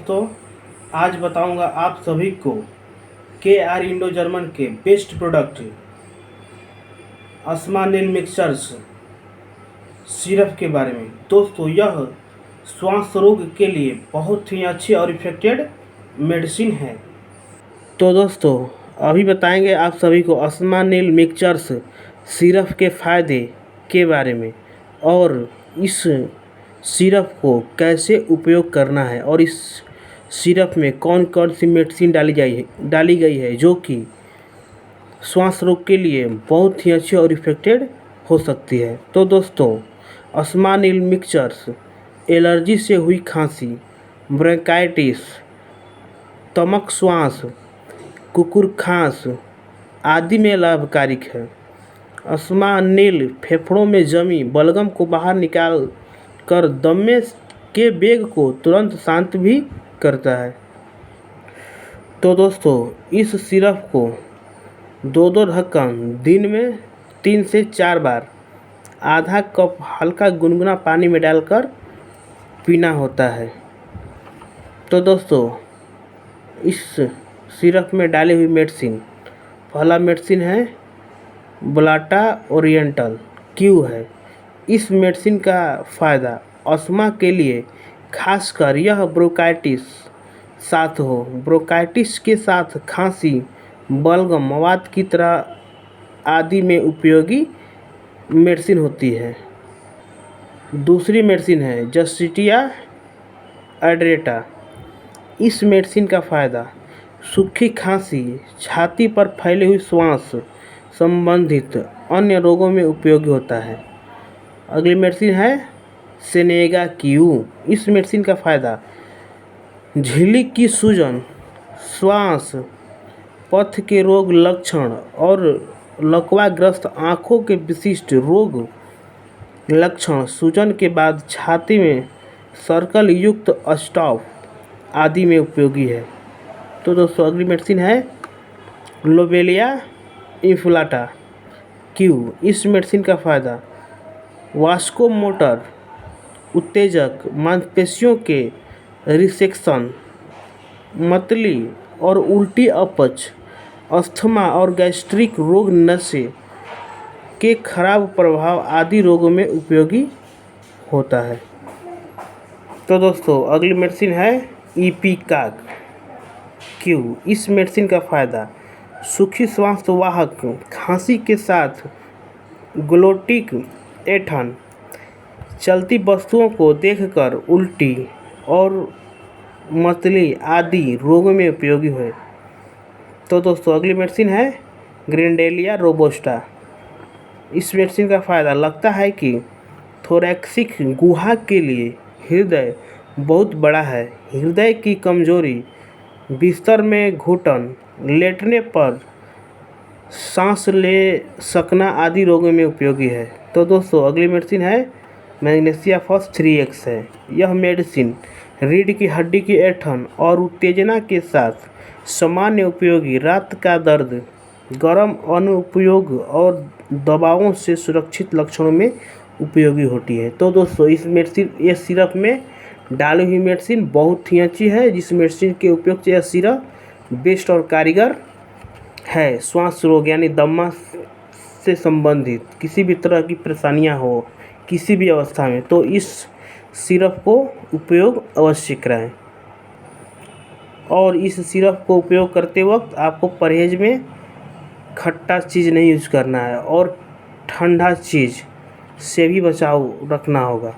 दोस्तों, आज बताऊंगा आप सभी को KR इंडो जर्मन के बेस्ट प्रोडक्ट अस्मानिल मिक्सचर्स सिरप के बारे में। दोस्तों, यह श्वास रोग के लिए बहुत ही अच्छी और इफेक्टेड मेडिसिन है। तो दोस्तों, अभी बताएंगे आप सभी को अस्मानिल मिक्सचर्स सिरप के फ़ायदे के बारे में और इस सिरप को कैसे उपयोग करना है और इस सिरप में कौन कौन सी मेडिसिन डाली गई है जो कि श्वास रोग के लिए बहुत ही अच्छी और इफेक्टेड हो सकती है। तो दोस्तों, अस्मानिल मिक्सचर्स एलर्जी से हुई खांसी, ब्रोंकाइटिस, तमक श्वास, कुकुर खांस आदि में लाभकारी है। अस्मानिल फेफड़ों में जमी बलगम को बाहर निकाल कर दमे के वेग को तुरंत शांत भी करता है। तो दोस्तों, इस सिरप को दो ढक्कन दिन में 3 से 4 बार आधा कप हल्का गुनगुना पानी में डालकर पीना होता है। तो दोस्तों, इस सिरप में डाली हुई मेडिसिन, पहला मेडिसिन है ब्लाटा ओरिएंटल क्यू है। इस मेडिसिन का फ़ायदा अस्थमा के लिए खासकर यह ब्रोंकाइटिस के साथ खांसी, बलगम, मवाद की तरह आदि में उपयोगी मेडिसिन होती है। दूसरी मेडिसिन है जस्टिटिया एड्रेटा। इस मेडिसिन का फ़ायदा सूखी खांसी, छाती पर फैली हुई श्वास संबंधित अन्य रोगों में उपयोगी होता है। अगली मेडिसिन है सेनेगा क्यू। इस मेडिसिन का फ़ायदा झिल्ली की सूजन, श्वास पथ के रोग लक्षण और लकवाग्रस्त आँखों के विशिष्ट रोग लक्षण, सूजन के बाद छाती में सर्कल युक्त स्टॉप आदि में उपयोगी है। तो दोस्तों, अगली मेडिसिन है लोबेलिया इन्फ्लाटा क्यू। इस मेडिसिन का फ़ायदा वास्कोमोटर उत्तेजक, मांसपेशियों के रिसेक्शन, मतली और उल्टी अपच, अस्थमा और गैस्ट्रिक रोग, नशे के खराब प्रभाव आदि रोगों में उपयोगी होता है। तो दोस्तों, अगली मेडिसिन है इपिकाक क्यू। इस मेडिसिन का फ़ायदा सूखी श्वास वाहक खांसी के साथ ग्लोटिक ऐंठन, चलती वस्तुओं को देखकर उल्टी और मतली आदि रोगों में उपयोगी है। तो दोस्तों, अगली मेडिसिन है ग्रेंडेलिया रोबस्टा। इस मेडिसिन का फ़ायदा लगता है कि थोरैक्सिक गुहा के लिए हृदय बहुत बड़ा है, हृदय की कमजोरी, बिस्तर में घुटन, लेटने पर सांस ले सकना आदि रोगों में उपयोगी है। तो दोस्तों, अगली मेडिसिन है मैग्नीशिया फॉस 3x है। यह मेडिसिन रीढ़ की हड्डी की ऐंठन और उत्तेजना के साथ सामान्य उपयोगी, रात का दर्द, गर्म अनुपयोग और दबावों से सुरक्षित लक्षणों में उपयोगी होती है। तो दोस्तों, इस सिरप में डाली हुई मेडिसिन बहुत ही अच्छी है, जिस मेडिसिन के उपयोग से यह सिरप बेस्ट और कारीगर है। श्वास रोग यानी दमा से संबंधित किसी भी तरह की परेशानियां हो किसी भी अवस्था में, तो इस सिरप को उपयोग अवश्य कराएं। और इस सिरप को उपयोग करते वक्त आपको परहेज में खट्टा चीज़ नहीं यूज करना है और ठंडा चीज़ से भी बचाव रखना होगा।